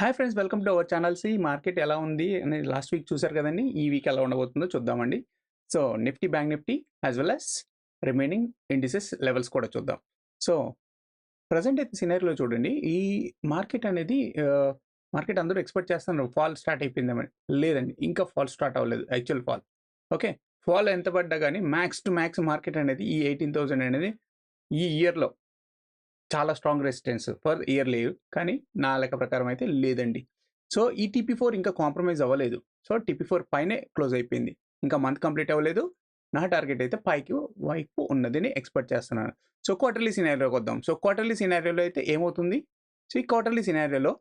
Hi friends, welcome to our channel. Market ఎలా ఉంది అనేది లాస్ట్ వీక్ చూసారు కదండి. ఈ వీక్ ఎలా ఉండబోతుందో చూద్దామండి. So Nifty, bank Nifty as well as remaining indices levels కూడా చూద్దాం. సో ప్రజెంట్ అయితే సినారీలో చూడండి, ఈ మార్కెట్ అనేది మార్కెట్ అందరూ ఎక్స్పెక్ట్ చేస్తున్నారు ఫాల్ స్టార్ట్ అయిపోయిందేమని. లేదండి, ఇంకా ఫాల్ స్టార్ట్ అవ్వలేదు. యాక్చువల్ ఫాల్ ఓకే, ఫాల్ ఎంత పడ్డా కానీ మ్యాక్స్ టు మ్యాక్స్ మార్కెట్ అనేది ఈ 18,000 అనేది ఈ ఇయర్లో చాలా స్ట్రాంగ్ రెసిస్టెన్స్ ఫర్ ఇయర్ లేవు, కానీ నా లెక్క ప్రకారం అయితే లేదండి. సో ఈ TP4 ఇంకా కాంప్రమైజ్ అవ్వలేదు. సో TP4 పైనే క్లోజ్ అయిపోయింది. ఇంకా మంత్ కంప్లీట్ అవ్వలేదు. నా టార్గెట్ అయితే పైకి వైపు ఉన్నదని ఎక్స్పెక్ట్ చేస్తున్నాను. సో క్వార్టర్లీ సినారియోకి వద్దాం. సో క్వార్టర్లీ సినారియోలో అయితే ఏమవుతుంది? సో ఈ క్వార్టర్లీ సినారియోలో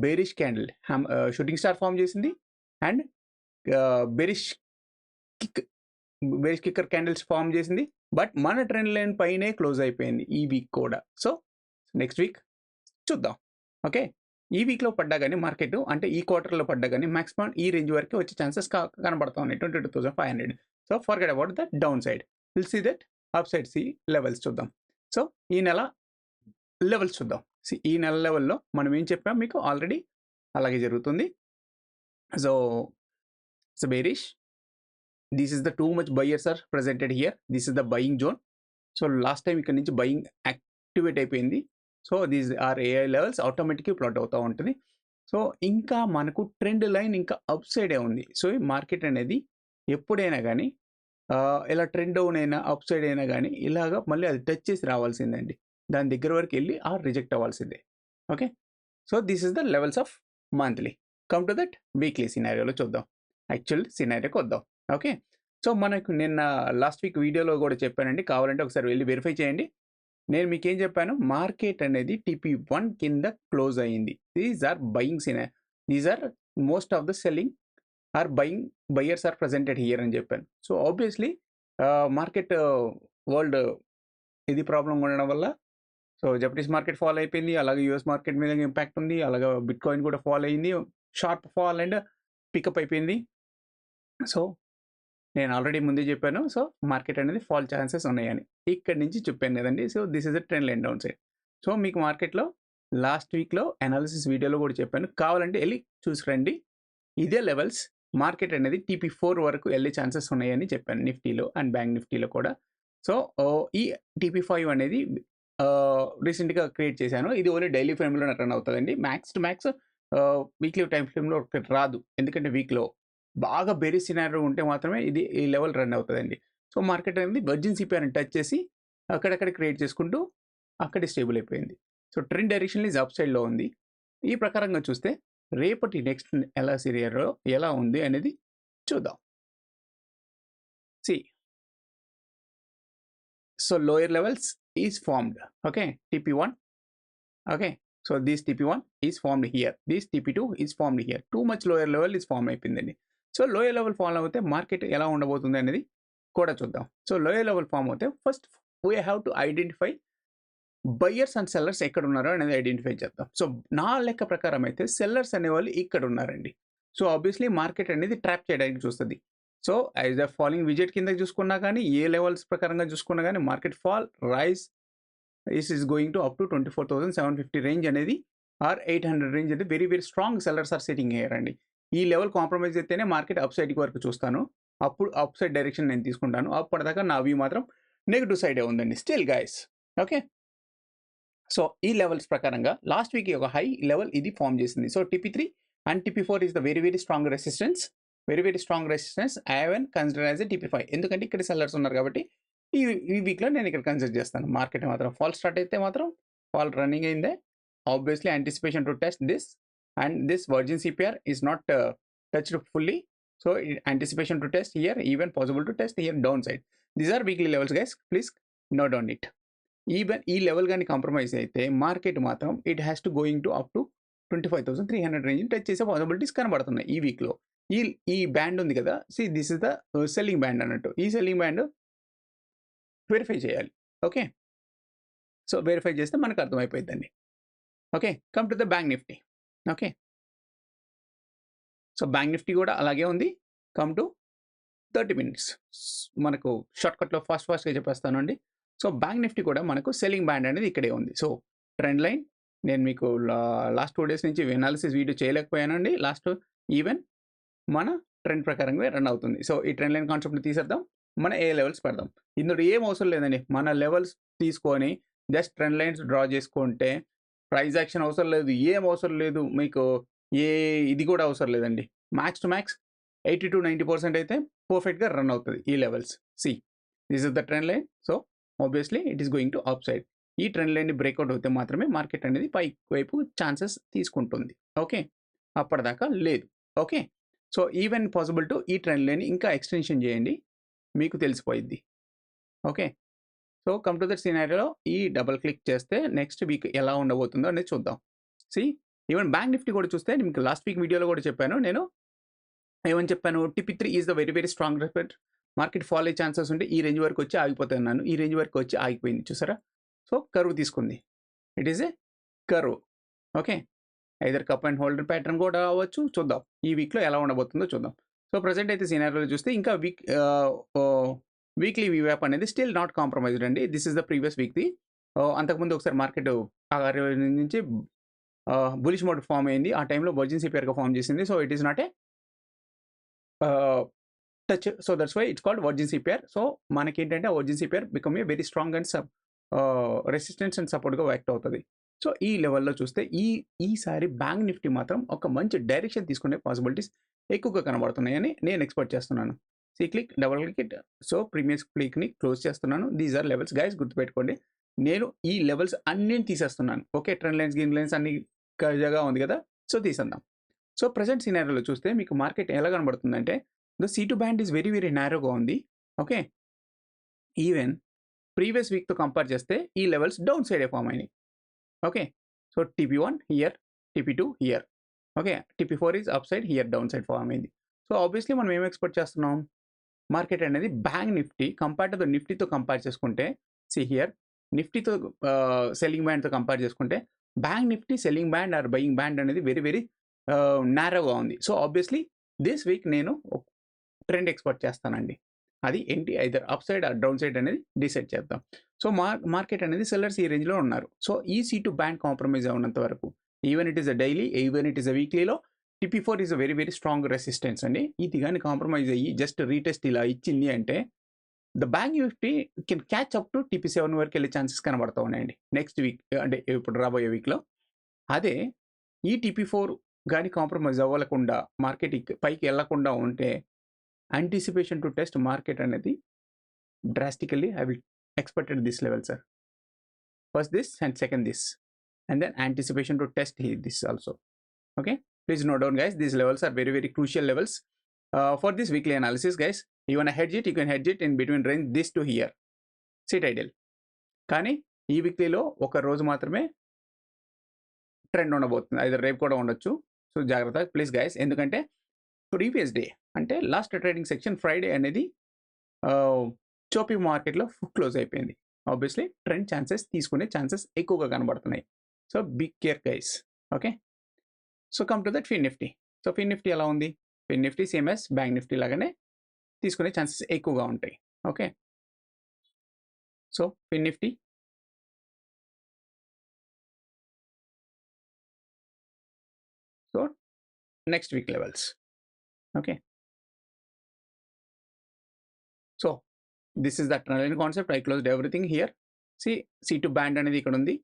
bearish candle shooting star form చేసింది and bearish kicker candles form చేసింది. బట్ మన ట్రెండ్ లైన్ పైనే క్లోజ్ అయిపోయింది ఈ వీక్ కూడా. సో నెక్స్ట్ వీక్ చూద్దాం. ఓకే, ఈ వీక్లో పడ్డా కానీ మార్కెట్ అంటే ఈ క్వార్టర్లో పడ్డా కానీ మాక్సిమం ఈ రేంజ్ వరకు వచ్చే ఛాన్సెస్ కనబడతా ఉన్నాయి, 22,500. So forget about the down side, will see that up side levels చూద్దాం. సో ఈ నెల లెవెల్స్ చూద్దాం. ఈ నెల లెవెల్లో మనం ఏం చెప్పాం మీకు ఆల్రెడీ అలాగే జరుగుతుంది. So bearish, this is the too much buyers are presented here. This is the buying zone. So last time ఇక్కడ నుంచి బయింగ్ యాక్టివేట్ అయిపోయింది. So these are AI levels ఆటోమేటిక్గా ప్లాట్ అవుతూ ఉంటుంది. సో ఇంకా మనకు ట్రెండ్ లైన్ ఇంకా అప్ సైడే ఉంది. సో ఈ మార్కెట్ అనేది ఎప్పుడైనా కానీ ఇలా ట్రెండ్ డౌన్ అయినా అప్ సైడ్ అయినా కానీ ఇలాగా మళ్ళీ అది టచ్ చేసి రావాల్సిందండి. దాని దగ్గర వరకు వెళ్ళి రిజెక్ట్ అవ్వాల్సిందే. Okay, so this is the levels of monthly. Come to that weekly సినారియోలో చూద్దాం. యాక్చువల్ సినారియోకి వద్దాం. ఓకే, సో మనకు నిన్న లాస్ట్ వీక్ వీడియోలో కూడా చెప్పానండి, కావాలంటే ఒకసారి వెళ్ళి వెరిఫై చేయండి. నేను మీకు ఏం చెప్పాను, మార్కెట్ అనేది TP1 కింద క్లోజ్ అయ్యింది. These are buying these are most of the selling are buyers are presented here అని చెప్పాను. సో ఆబ్వియస్లీ మార్కెట్ వరల్డ్ ఇది ప్రాబ్లం ఉండడం వల్ల సో జపనీస్ మార్కెట్ ఫాల్ అయిపోయింది, అలాగే US మార్కెట్ మీద ఇంపాక్ట్ ఉంది, అలాగే బిట్ కాయిన్ కూడా ఫాల్ అయింది, షార్ప్ ఫాల్ అండ్ పికప్ అయిపోయింది. సో నేను ఆల్రెడీ ముందే చెప్పాను, సో మార్కెట్ అనేది ఫాల్ ఛాన్సెస్ ఉన్నాయని ఇక్కడ నుంచి చెప్పాను కదండి. So this is the trend line down side. So మీకు మార్కెట్లో లాస్ట్ వీక్లో అనాలిసిస్ వీడియోలో కూడా చెప్పాను, కావాలంటే వెళ్ళి చూసుకురండి. ఇదే లెవెల్స్ మార్కెట్ అనేది TP4 వరకు వెళ్ళే ఛాన్సెస్ ఉన్నాయని చెప్పాను నిఫ్టీలో అండ్ బ్యాంక్ నిఫ్టీలో కూడా. సో ఈ TP5 అనేది రీసెంట్గా క్రియేట్ చేశాను. ఇది ఓన్లీ డైలీ ఫ్రేమ్లో రన్ అవుతుందండి. Max to max weekly time ఫ్రేమ్లో రాదు, ఎందుకంటే వీక్లో బాగా బేరిష్ సినారియో ఉంటే మాత్రమే ఇది ఈ లెవెల్ రన్ అవుతుందండి. సో మార్కెట్ అనేది వర్జిన్ CPRని టచ్ చేసి అక్కడక్కడ క్రియేట్ చేసుకుంటూ అక్కడే స్టేబుల్ అయిపోయింది. So trend direction is up సైడ్లో ఉంది. ఈ ప్రకారంగా చూస్తే రేపటి నెక్స్ట్ ఎలా సినారియో ఎలా ఉంది అనేది చూద్దాం. So lower levels is formed. Okay, TP1. Okay, so this TP1 is formed here, this TP2 is formed here. Too much lower level is form అయిపోయిందండి. సో లోయర్ లెవెల్ ఫామ్ అవుతే market ఎలా ఉండబోతుంది అనేది కూడా చూద్దాం. సో లోయర్ లెవెల్ ఫామ్ అవుతే first we have to identify buyers and sellers ఎక్కడ ఉన్నారో అనేది ఐడెంటిఫై చేద్దాం. సో నా లెక్క ప్రకారం అయితే సెల్లర్స్ అనేవాళ్ళు ఇక్కడ ఉన్నారండి. సో ఆబ్వియస్లీ మార్కెట్ అనేది ట్రాప్ చేయడానికి చూస్తుంది. సో యాజ్ అ ఫాలింగ్ విజెట్ కింద చూసుకున్నా కానీ, ఏ లెవెల్స్ ప్రకారంగా చూసుకున్నా కానీ market fall rise is going to up to 24,750 range అనేది ఆర్ 800 రేంజ్ అనేది very very strong sellers are sitting here అండి. ఈ లెవెల్ కాంప్రమైజ్ అయితేనే మార్కెట్ అప్ సైడ్కి వరకు చూస్తాను, అప్పుడు అప్ సైడ్ డైరెక్షన్ నేను తీసుకుంటాను. అప్పటిదాకా నా వ్యూ మాత్రం నెగిటివ్ సైడే ఉందండి స్టిల్ గైస్. ఓకే, సో ఈ లెవెల్స్ ప్రకారంగా లాస్ట్ వీక్ ఒక హై లెవెల్ ఇది ఫామ్ చేసింది. So TP3 and TP4 is the very very strong resistance. I haven consider as a TP5, ఎందుకంటే ఇక్కడ సెల్లర్స్ ఉన్నారు కాబట్టి ఈ వీక్లో నేను ఇక్కడ కన్సిడర్ చేస్తాను. మార్కెట్ మాత్రం ఫాల్ స్టార్ట్ అయితే మాత్రం ఫాల్ రన్నింగ్ అయిందే. Obviously anticipation to test this and this virgin CPR is not touched fully, so anticipation to test here, even possible to test here downside. These are weekly levels guys, please note down it. Even ఈ level కానీ compromise అయితే market మాత్రం it has to going to up to 25,300 range touch చేసే possibilities కనబడుతున్నాయి ఈ వీక్లో. ఈ band ఉంది కదా, this is the selling band అన్నట్టు. ఈ సెల్లింగ్ బ్యాండ్ వెరిఫై చేయాలి. ఓకే, సో వెరిఫై చేస్తే మనకు అర్థమైపోయిందండి. Okay, come to the Bank Nifty. Okay, so Bank Nifty కూడా అలాగే ఉంది. కమ్ టు 30 minutes, మనకు షార్ట్కట్లో ఫాస్ట్గా చెప్పేస్తానండి. సో బ్యాంక్ నిఫ్టీ కూడా మనకు సెల్లింగ్ బ్యాండ్ అనేది ఇక్కడే ఉంది. సో ట్రెండ్ లైన్ నేను మీకు లాస్ట్ 2 డేస్ నుంచి అనాలిసిస్ వీడియో చేయలేకపోయానండి. ఈవెన్ మన ట్రెండ్ ప్రకారంగా రన్ అవుతుంది. సో, ఈ ట్రెండ్ లైన్ కాన్సెప్ట్‌ని తీసేద్దాం. మన ఏ లెవెల్స్ పెడదాం. ఇందులో ఏం అవసరం లేదండి. మన లెవెల్స్ తీసుకొని జస్ట్ ట్రెండ్ లైన్స్ డ్రా చేసుకుంటే ప్రైస్ యాక్షన్ అవసరం లేదు. ఏం అవసరం లేదు. మీకు ఏ ఇది కూడా అవసరం లేదండి. మ్యాక్స్ టు మ్యాక్స్ 80-90% అయితే పర్ఫెక్ట్‌గా రన్ అవుతది ఈ levels. See this is the trend line. So, obviously it is going to up side. ఈ ట్రెండ్ లైన్‌ని బ్రేక్‌ఔట్ అవుతే మాత్రమే మార్కెట్ అనేది పైకి వైపు ఛాన్సెస్ తీసుకుంటుంది. ఓకే. అప్పటిదాకా లేదు. Okay. So, even possible to ఈ ట్రెండ్ లైన్‌ని ఇంకా ఎక్స్‌టెన్షన్ చేయండి. మీకు తెలిసిపోయిద్ది. Okay. So, come to that సినారియోలో ఈ డబుల్ క్లిక్ చేస్తే నెక్స్ట్ వీక్ ఎలా ఉండబోతుందో అనేది చూద్దాం. సీ ఈవెన్ బ్యాంక్ నిఫ్టీ కూడా చూస్తే మీకు లాస్ట్ వీక్ వీడియోలో కూడా చెప్పాను నేను. ఏమని చెప్పాను? TP3 is the very strong respect. Market fall అయ్యే ఛాన్సెస్ ఉంటే ఈ రేంజ్ వరకు వచ్చి ఆగిపోతాయి అన్నాను. ఈ రేంజ్ వరకు వచ్చి ఆగిపోయింది చూసారా? సో, కర్వ్ తీసుకుంది. It is A curve. Okay. Either cup and holder pattern కూడా అవ్వచ్చు. చూద్దాం. ఈ వీక్‌లో ఎలా ఉండబోతుందో చూద్దాం. సో, ప్రెజెంట్ అయితే సినారియోలో చూస్తే ఇంకా వీక్లీ వీవ్యాప్ అనేది స్టిల్ నాట్ కాంప్రమైజ్డ్ అండి. దిస్ ఇస్ ద ప్రీవియస్ వీక్‌ది. అంతకుముందు ఒకసారి మార్కెట్ 60 నుంచి బులిష్ మోడ్ ఫార్మ్ అయింది. ఆ టైంలో వర్జిన్ సిపిఆర్‌గా ఫార్మ్ చేసింది. So, it is not a touch. So, that's why it's called virgin CPR. So, మనకేంటంటే ఆ virgin CPR become a very strong and resistance and సపోర్ట్‌గా యాక్ట్ అవుతది. సో, ఈ లెవెల్‌లో చూస్తే ఈసారి బ్యాంక్ నిఫ్టీ మాత్రం ఒక మంచి డైరెక్షన్ తీసుకునే పాసిబిలిటీస్ ఎక్కువగా కనబడుతున్నాయని నేను ఎక్స్‌పెక్ట్ చేస్తున్నాను. Click, double click. So, previous క్లిక్‌ని క్లోజ్ చేస్తున్నాను. దీస్ ఆర్ లెవెల్స్ గైస్ గుర్తుపెట్టుకోండి. నేను ఈ లెవెల్స్ అన్నిని తీసేస్తున్నాను. Okay. Trend lines, Gann lines అన్ని కజాగా ఉంది కదా! సో, తీసేద్దాం. సో, ప్రెజెంట్ సినారియోలో చూస్తే మీకు మార్కెట్ ఎలా కనబడుతుందంటే the C2 band is very నారోగా ఉంది. ఓకే. ఈవెన్ ప్రీవియస్ వీక్‌తో కంపేర్ చేస్తే ఈ లెవెల్స్ డౌన్ సైడే ఫార్మ్ అయినాయి. Okay. So, TP1 here, TP2 here. Okay. TP4 is upside, here downside form అయింది. సో, ఆబ్వియస్లీ మనం ఏం ఎక్స్‌పెక్ట్ చేస్తున్నాం? మార్కెట్ అనేది Bank Nifty compare to the నిఫ్టీతో కంపేర్ చేసుకుంటే హియర్ నిఫ్టీతో సెల్లింగ్ బ్యాండ్‌తో కంపేర్ చేసుకుంటే Bank Nifty selling band or buying band అనేది వెరీ నారోగా ఉంది. సో, ఆబ్వియస్లీ దిస్ వీక్ నేను ట్రెండ్ ఎక్స్‌పెక్ట్ చేస్తానండి. అది ఏంటి? Either up side or down side అనేది డిసైడ్ చేద్దాం. సో, మార్కెట్ అనేది సెల్లర్స్ ఈ రేంజ్‌లో ఉన్నారు. సో, ఈ C2 బ్యాండ్ కాంప్రమైజ్ అవ్వనంత వరకు even it is a daily, even it is a వీక్లీలో TP4 is a very strong resistance అండి. ఇది గాని కాంప్రమైజ్ అయ్యి జస్ట్ రీటెస్ట్ ఇలా ఇచ్చింది అంటే the Bank Nifty can catch up to TP7 వరకు వెళ్ళే ఛాన్సెస్ కనబడతా ఉన్నాయండి. నెక్స్ట్ వీక్ అంటే ఇప్పుడు రాబోయే వీక్‌లో. అదే ఈ TP4 గాని కాంప్రమైజ్ అవ్వకుండా మార్కెట్ పైకి వెళ్ళకుండా ఉంటే యాంటిసిపేషన్ టు టెస్ట్ మార్కెట్ అనేది drastically I will expected this level sir. First this and second this. And then anticipation to test this also. Okay. Please note down guys, these levels are very crucial levels for this weekly analysis guys. You want to hedge it, you can hedge it in between range this to here. Sit idle. కానీ ఈ వీక్లీలో ఒక రోజు మాత్రమే trend ఉండబోతుంది. Either రేపు కూడా ఉండొచ్చు. So, జాగ్రత్త ప్లీజ్ గైస్. ఎందుకంటే ప్రీవియస్ డే అంటే లాస్ట్ ట్రేడింగ్ సెక్షన్ ఫ్రైడే అనేది చోపీ మార్కెట్లో క్లోజ్ అయిపోయింది. ఆబ్వియస్లీ ట్రెండ్ ఛాన్సెస్ తీసుకునే ఛాన్సెస్ ఎక్కువగా కనబడుతున్నాయి. So, be care guys. Okay. So, come to that Fin Nifty. So, Fin Nifty ఎలా ఉంది? Fin Nifty same as Bank Nifty లాగానే తీసుకునే ఛాన్సెస్ ఎక్కువగా ఉంటాయి. Okay. So, Fin Nifty so, next week levels. Okay. So, this is the trend line concept. I closed everything here. C2 band అనేది ఇక్కడ ఉంది.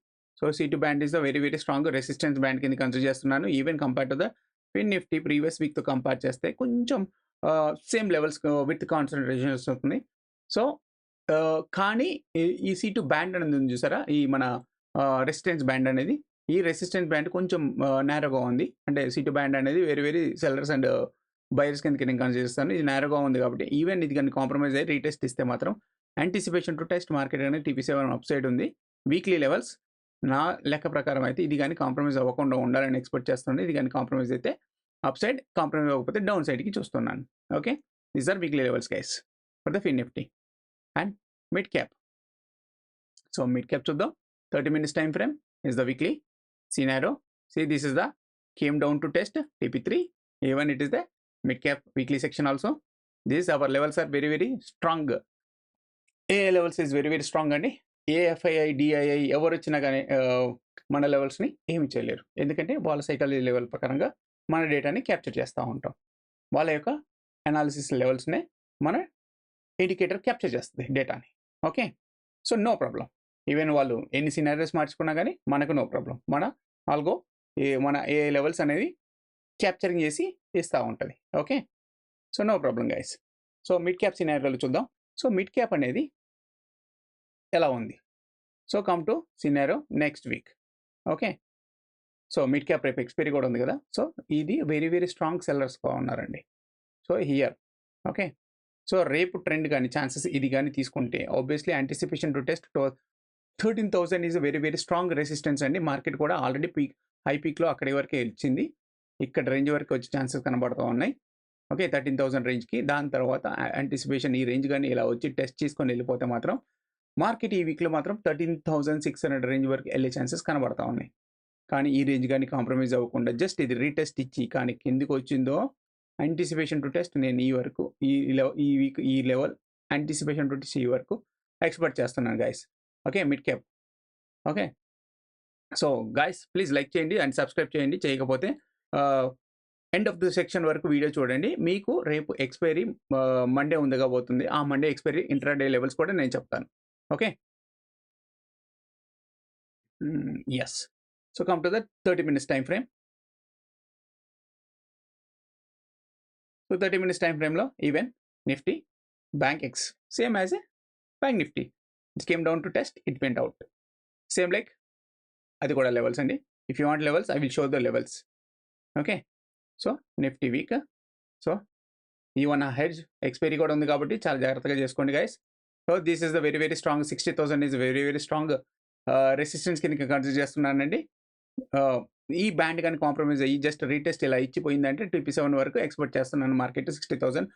So, C2 band is the very strong resistance band కింద consider చేస్తున్నాను. Even compare to the fin Nifty previous వీక్తో compare చేస్తే కొంచెం same levels with concentration వస్తుంది. So, కానీ ఈ C2 బ్యాండ్ అనేది ఉంది చూసారా? ఈ మన రెసిస్టెన్స్ బ్యాండ్ అనేది, ఈ రెసిస్టెన్స్ బ్యాండ్ కొంచెం నారోగా ఉంది. అంటే C2 బ్యాండ్ అనేది వెరీ సెల్లర్స్ అండ్ బయర్స్ కిందకి నేను కన్సిడర్ చేస్తాను. ఇది నారోగా ఉంది కాబట్టి ఈవెన్ ఇది కానీ కాంప్రమైజ్ అయ్యి రీటెస్ట్ ఇస్తే మాత్రం యాంటిసిపేషన్ టు టెస్ట్ మార్కెట్ అనేది TP7 అప్ సైడ్ ఉంది. వీక్లీ లెవెల్స్ నా లెక్క ప్రకారం అయితే ఇది కానీ కాంప్రమైజ్ అవ్వకుండా ఉండాలని ఎక్స్పెక్ట్ చేస్తున్నాను. ఇది కానీ కాంప్రమైజ్ అయితే అప్ సైడ్, కాంప్రమైజ్ అవ్వకపోతే డౌన్ సైడ్కి చూస్తున్నాను. Okay. These are weekly levels guys for the fin Nifty and mid cap. So, mid cap చూద్దాం. 30 minutes time frame is the weekly scenario. See, this is the came down to test TP3. Even it is the mid cap weekly section also. These our levels are very strong. A levels is very strong అండి. ఏఎఫ్ఐఐ, DII ఎవరు వచ్చినా కానీ మన లెవెల్స్ని ఏమి చేయలేరు. ఎందుకంటే వాళ్ళ సైకాలజీ లెవెల్ ప్రకారంగా మన డేటాని క్యాప్చర్ చేస్తూ ఉంటాం. వాళ్ళ యొక్క అనాలిసిస్ లెవెల్స్నే మన ఇండికేటర్ క్యాప్చర్ చేస్తుంది డేటాని. Okay, so no problem. Even వాళ్ళు ఎన్ని సినారియోస్ మార్చుకున్నా కానీ మనకు నో ప్రాబ్లం. మన ఆల్గో మన ఏ లెవెల్స్ అనేది క్యాప్చరింగ్ చేసి ఇస్తూ ఉంటుంది. Okay, so no problem guys. So mid cap సినారియోలు చూద్దాం. సో మిడ్ క్యాప్ అనేది ఎలా ఉంది? So come to scenario next week. Okay, so mid cap రేపు ఎక్స్పైరీ కూడా ఉంది కదా. సో ఇది వెరీ వెరీ స్ట్రాంగ్ సెల్లర్స్గా ఉన్నారండి. సో హియర్ ఓకే, సో రేపు ట్రెండ్ కానీ ఛాన్సెస్ ఇది కానీ తీసుకుంటే obviously anticipation to test 13,000 is very very strong resistance అండి. మార్కెట్ కూడా ఆల్రెడీ హై పీక్లో అక్కడి వరకే ఇచ్చింది. ఇక్కడ రేంజ్ వరకు వచ్చే ఛాన్సెస్ కనబడుతూ ఉన్నాయి. ఓకే, 13,000 రేంజ్కి. దాని తర్వాత యాంటిసిపేషన్ ఈ రేంజ్ కానీ ఇలా వచ్చి టెస్ట్ చేసుకొని వెళ్ళిపోతే మాత్రం మార్కెట్ ఈ వీక్లో మాత్రం 13,600 రేంజ్ వరకు వెళ్ళే ఛాన్సెస్ కనబడతా ఉన్నాయి. కానీ ఈ రేంజ్ కానీ కాంప్రమైజ్ అవ్వకుండా జస్ట్ ఇది రీటెస్ట్ ఇచ్చి కానీ కిందికి వచ్చిందో యాంటిసిపేషన్ టు టెస్ట్ నేను ఈ వరకు ఈ వీక్ ఈ లెవెల్ యాంటిసిపేషన్ టు టెస్ట్ ఈ వరకు ఎక్స్పెక్ట్ చేస్తున్నాను guys. Okay, mid cap. Okay, so guys please like చేయండి అండ్ సబ్స్క్రైబ్ చేయండి. చేయకపోతే ఎండ్ ఆఫ్ ది సెక్షన్ వరకు వీడియో చూడండి. మీకు రేపు ఎక్స్పైరీ మండే ఉందిగా పోతుంది. ఆ మండే ఎక్స్పైరీ ఇంట్రాడే లెవెల్స్ కూడా నేను చెప్తాను. Okay, yes. So come to the 30 minutes time frame. So 30 minutes time ఫ్రేమ్లో even Nifty, Bankex same as a Bank Nifty. It came down to test, it went out. Same like అది కూడా levels అండి. If you want levels I will show the levels. Okay, so Nifty week. So even ఆ hedge expiry కూడా ఉంది కాబట్టి చాలా జాగ్రత్తగా చేసుకోండి guys. So this is the very very strong 60,000 is very very strong resistance కింద consider చేస్తున్నానండి. ఈ బ్యాండ్ కానీ కాంప్రమైజ్ అయ్యి జస్ట్ రీటెస్ట్ ఇలా ఇచ్చిపోయిందంటే 27 వరకు ఎక్స్పెక్ట్ చేస్తున్నాను. మార్కెట్ 60,000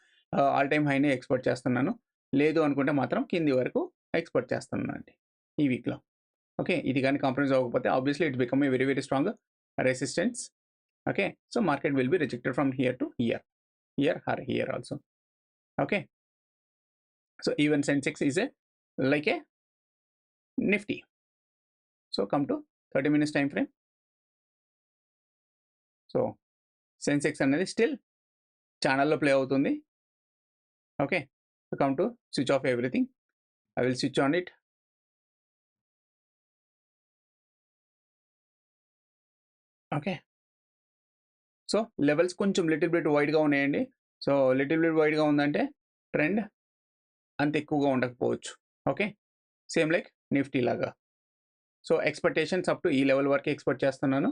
ఆల్ టైమ్ హైనే ఎక్స్పెక్ట్ చేస్తున్నాను. లేదు అనుకుంటే మాత్రం కింది వరకు ఎక్స్పెక్ట్ చేస్తున్నాను అండి ఈ వీక్లో. ఓకే, ఇది కానీ కాంప్రమైజ్ అవ్వకపోతే obviously it become a very very strong resistance. Okay, so market will be rejected from here to here, here or here also. Okay, so even Sensex is a like a Nifty. So come to 30 minutes time frame. So Sensex అనేది still ఛానల్లో play అవుతుంది. Okay, so come to switch off everything. I will switch on it. Okay, so levels కొంచెం little bit వైడ్గా ఉన్నాయండి. So little bit వైడ్గా ఉందంటే trend అంత ఎక్కువగా ఉండకపోవచ్చు. ఓకే, సేమ్ లైక్ నిఫ్టీ లాగా. సో ఎక్స్పెక్టేషన్స్ అప్ టు ఈ లెవెల్ వరకు ఎక్స్పెక్ట్ చేస్తున్నాను.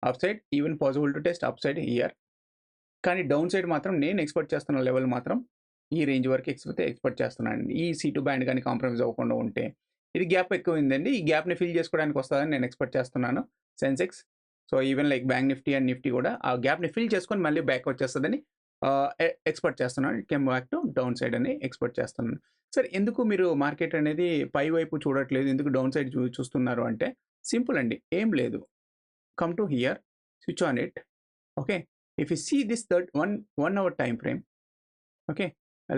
Up side even possible to test upside here. కానీ డౌన్ సైడ్ మాత్రం నేను ఎక్స్పెక్ట్ చేస్తున్న లెవెల్ మాత్రం ఈ రేంజ్ వరకు ఎక్స్పెక్ట్ చేస్తున్నాను. ఈ C2 బ్యాండ్ కానీ కాంప్రమైజ్ అవ్వకుండా ఉంటే ఇది గ్యాప్ ఎక్కువ ఉందండి. ఈ గ్యాప్ని ఫిల్ చేసుకోవడానికి వస్తుందని నేను ఎక్స్పెక్ట్ చేస్తున్నాను Sensex. So even like bank Nifty and Nifty కూడా ఆ గ్యాప్ని ఫిల్ చేసుకొని మళ్ళీ బ్యాక్ వచ్చేస్తుందని ఎక్స్పెక్ట్ చేస్తున్నాను. ఇట్ కెమ్ బ్యాక్ టు డౌన్ సైడ్ అని ఎక్స్పెక్ట్ చేస్తున్నాను. సరే, ఎందుకు మీరు మార్కెట్ అనేది పై వైపు చూడట్లేదు, ఎందుకు డౌన్ సైడ్ చూస్తున్నారు అంటే సింపుల్ అండి, ఏం లేదు. Come to here, switch on it. Okay, if you see this one hour time frame, okay,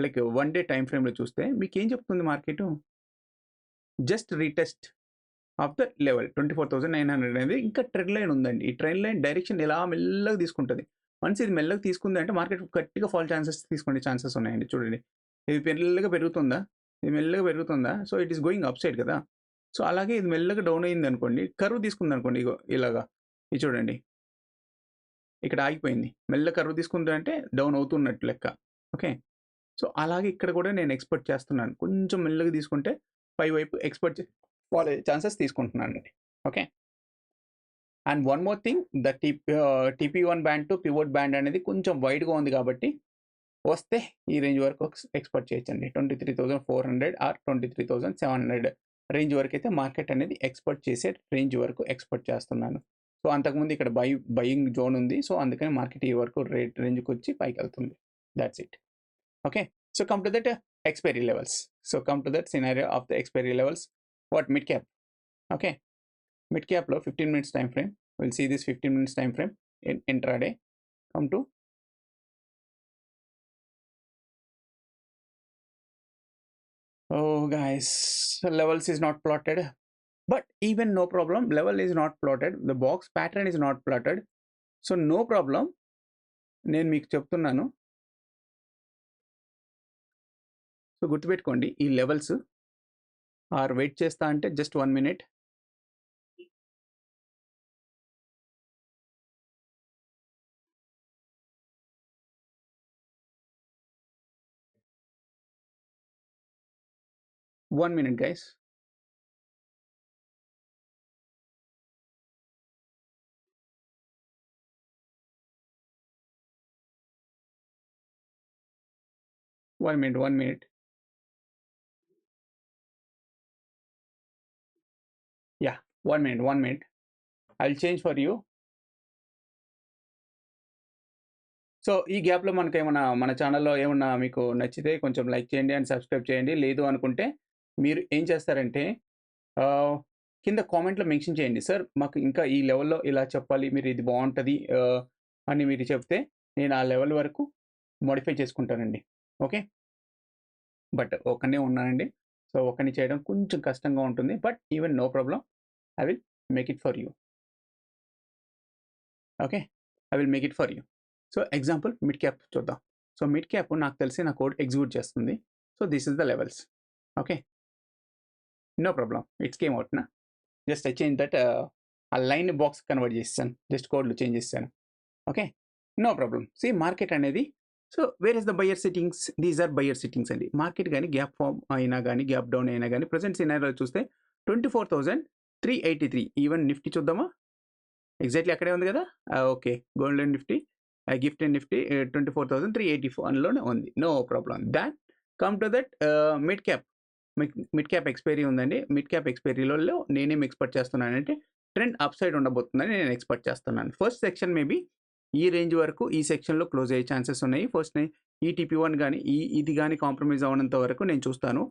like 1 day time ఫ్రేమ్లో చూస్తే మీకు ఏం చెప్తుంది market? Just retest of the level 24,900 అనేది ఇంకా ట్రెండ్ లైన్ ఉందండి. ఈ ట్రెండ్ లైన్ డైరెక్షన్ ఇలా మెల్లగా తీసుకుంటుంది. వన్స్ ఇది మెల్లగా తీసుకుంది అంటే మార్కెట్ గట్టిగా ఫాల్ తీసుకునే ఛాన్సెస్ ఉన్నాయండి. చూడండి, ఇది మెల్లగా పెరుగుతుందా, ఇది మెల్లగా పెరుగుతుందా? So it is going up side కదా. సో అలాగే ఇది మెల్లగా డౌన్ అయింది అనుకోండి, కర్వ్ తీసుకుంది అనుకోండి, ఇగో ఇలాగా, ఇది చూడండి ఇక్కడ ఆగిపోయింది. మెల్ల కర్వ్ తీసుకుంది అంటే డౌన్ అవుతున్నట్టు లెక్క. ఓకే, సో అలాగే ఇక్కడ కూడా నేను ఎక్స్పెక్ట్ చేస్తున్నాను. కొంచెం మెల్లగా తీసుకుంటే పై వైపు ఎక్స్పెక్ట్ ఫాల్ అయ్యే ఛాన్సెస్ తీసుకుంటున్నాను అండి. Okay, and one more thing, the TP1 band to pivot band అనేది కొంచెం వైడ్గా ఉంది కాబట్టి వస్తే ఈ రేంజ్ వరకు ఎక్స్పెక్ట్ చేయొచ్చండి. 23,400 ఆర్ 23,700 రేంజ్ వరకు అయితే మార్కెట్ అనేది ఎక్స్పెక్ట్ చేసే రేంజ్ వరకు ఎక్స్పెక్ట్ చేస్తున్నాను. సో అంతకుముందు ఇక్కడ బయింగ్ జోన్ ఉంది. సో అందుకని మార్కెట్ ఈ వరకు రేంజ్కి వచ్చి పైకి వెళ్తుంది. That's it. Okay, so come to that expiry levels. So come to that scenario of the expiry levels. What mid cap? Okay, mid cap lo 15 minutes time frame. We'll see this 15 minutes time frame in intraday. Come to Oh guys, levels is not plotted, but even no problem, level is not plotted, the box pattern is not plotted, so no problem. నేను మీకు చెప్తున్నాను, so గుర్తుపెట్టుకోండి ఈ levels are wait చేస్తా అంటే just 1 minute. One minute, guys. One minute. Yeah, 1 minute. I'll change for you. So ఈ గ్యాప్లో మనకు ఏమన్నా మన ఛానల్లో ఏమన్నా మీకు నచ్చితే కొంచెం లైక్ చేయండి అండ్ సబ్స్క్రైబ్ చేయండి. లేదు అనుకుంటే మీరు ఏం చేస్తారంటే కింద కామెంట్లో మెన్షన్ చేయండి, సార్ మాకు ఇంకా ఈ లెవెల్లో ఇలా చెప్పాలి, మీరు ఇది బాగుంటుంది అని మీరు చెప్తే నేను ఆ లెవెల్ వరకు మోడిఫై చేసుకుంటానండి. ఓకే, బట్ ఒక్కనే ఉన్నానండి, సో ఒక్కని చేయడం కొంచెం కష్టంగా ఉంటుంది, but even no problem, I will make it for you. Okay, I will make it for you. So example mid cap చూద్దాం. సో మిడ్ క్యాప్ నాకు తెలిసి నా కోడ్ ఎగ్జిక్యూట్ చేస్తుంది. So this is the levels. Okay, no problem, it's came out నా. Just I change that, ఆ line box convert చేస్తాను, just కోడ్లు change చేస్తాను. Okay, no problem. See market అనేది, so where is the buyer sittings, these are buyer sittings అండి. Market కానీ gap form అయినా కానీ గ్యాప్ డౌన్ అయినా కానీ ప్రజెంట్ సినారియోలో చూస్తే 24,383. ఈవెన్ నిఫ్టీ చూద్దామా, ఎగ్జాక్ట్లీ అక్కడే ఉంది కదా. Okay, gold and Nifty, gift and Nifty 24,384లోనే ఉంది, no problem. Then come to that mid cap. Mid cap expiry ఉందండి. మిడ్ క్యాప్ ఎక్స్పైరీలో నేనేం ఎక్స్పెక్ట్ చేస్తున్నానంటే ట్రెండ్ అప్ సైడ్ ఉండబోతుందని నేను ఎక్స్పెక్ట్ చేస్తున్నాను. ఫస్ట్ సెక్షన్ మేబీ ఈ రేంజ్ వరకు ఈ సెక్షన్లో క్లోజ్ అయ్యే ఛాన్సెస్ ఉన్నాయి. ఫస్ట్ ఈ TP1 కానీ ఇది కానీ కాంప్రమైజ్ అవ్వనంత వరకు నేను చూస్తాను.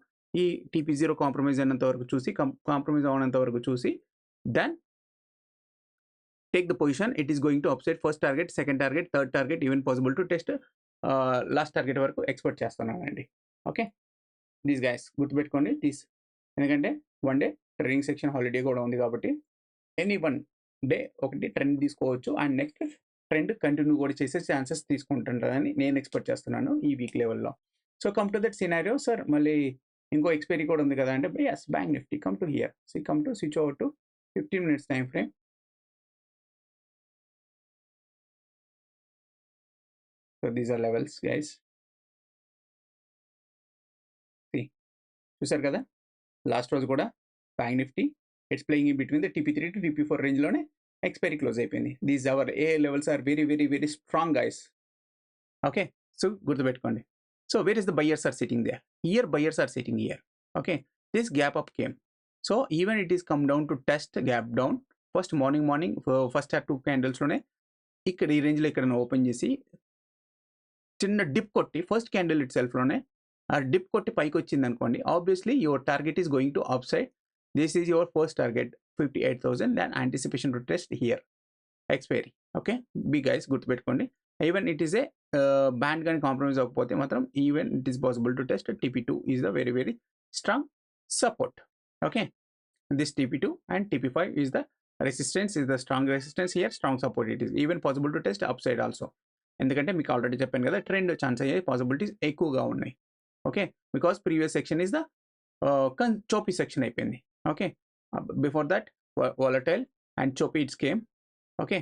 ఈ TP0 కాంప్రమైజ్ అయినంత వరకు చూసి, కాంప్రమైజ్ అవ్వనంత వరకు చూసి, then take the position. It is going to upside first target, second target, third target, even possible to test last target వరకు ఎక్స్పెక్ట్ చేస్తున్నానండి. ఓకే, దీస్ గైస్ గుర్తుపెట్టుకోండి దీస్, ఎందుకంటే one day trading section holiday కూడా ఉంది కాబట్టి any one day ఒకటి trend తీసుకోవచ్చు and next trend continue కూడా చేసే ఛాన్సెస్ తీసుకుంటుంటారని నేను ఎక్స్పెక్ట్ చేస్తున్నాను ఈ వీక్ లెవెల్లో. So come to that scenario, sir మళ్ళీ ఇంకో ఎక్స్పైరీ కూడా ఉంది కదా అంటే, yes bank Nifty come to here, see come to switch over to 15 minutes time frame. So these are levels, guys. See, చూసారు కదా లాస్ట్ రోజు కూడా Bank Nifty it's playing in between the TP3 to TP4 రేంజ్లోనే expiry close అయిపోయింది. These our a levels are very very very strong guys. Okay, so గుర్తుపెట్టుకోండి. So where is the buyers are sitting there, here buyers are sitting here. Okay, this gap up came, so even it is come down to test gap down. First morning first 2 క్యాండిల్స్లోనే ఇక్కడ ఈ రేంజ్లో ఇక్కడ open చేసి చిన్న dip కొట్టి first candle it సెల్ఫ్లోనే ఆ dip కొట్టి పైకి వచ్చింది అనుకోండి, obviously your target is going to up side. This is your first target 58,000, then anticipation to test here expiry. Okay, be guys గుర్తుపెట్టుకోండి. Even it is a band కానీ compromise అవ్వకపోతే మాత్రం even it is possible to test TP2 is the very very strong support. Okay, this TP2 and TP5 is the resistance, is the strong resistance here, strong support. It is even possible to test upside also, ఎందుకంటే మీకు already చెప్పాను కదా trend chance అయ్యే possibilities ఎక్కువగా ఉన్నాయి. Okay, because previous section is the choppy section అయిపోయింది. Okay, before that volatile and choppy it's came. Okay,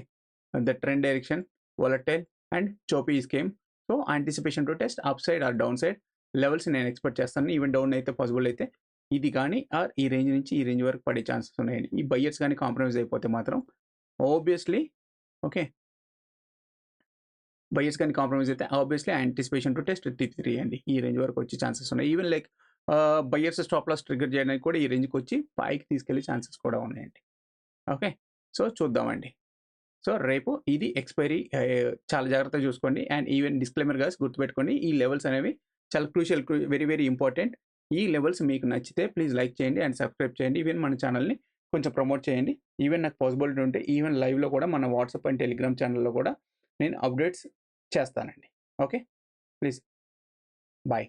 the trend direction volatile and choppy is came. So anticipation to test up side or down side levels నేను expect చేస్తాను. Even down అయితే possible అయితే ఇది కానీ are ఈ range నుంచి ఈ range వరకు పడే ఛాన్సెస్ ఉన్నాయండి. ఈ బయ్యర్స్ కానీ కాంప్రమైజ్ అయిపోతే మాత్రం ఆబ్వియస్లీ, ఓకే, బయ్యర్స్ కానీ కాంప్రమైజ్ అయితే obviously anticipation to test TP3 అండి, ఈ రేంజ్ వరకు వచ్చే ఛాన్సెస్ ఉన్నాయి. Even like buyers stop loss trigger చేయడానికి కూడా ఈ రేంజ్కి వచ్చి పైకి తీసుకెళ్లే ఛాన్సెస్ కూడా ఉన్నాయండి. ఓకే, సో చూద్దామండి. సో రేపు ఇది ఎక్స్పైరీ, చాలా జాగ్రత్తగా చూసుకోండి. అండ్ ఈవెన్ డిస్క్లైమర్ గాస్ గుర్తుపెట్టుకోండి, ఈ లెవెల్స్ అనేవి చాలా క్రూషియల్, వెరీ వెరీ ఇంపార్టెంట్. ఈ లెవెల్స్ మీకు నచ్చితే ప్లీజ్ లైక్ చేయండి అండ్ సబ్స్క్రైబ్ చేయండి. ఈవెన్ మన ఛానల్ని కొంచెం ప్రమోట్ చేయండి. ఈవెన్ నాకు పాసిబిలిటీ ఉంటే ఈవెన్ లైవ్లో కూడా మన వాట్సాప్ అండ్ టెలిగ్రామ్ ఛానల్లో కూడా నేను అప్డేట్స్ చేస్తానండి. Okay, please bye.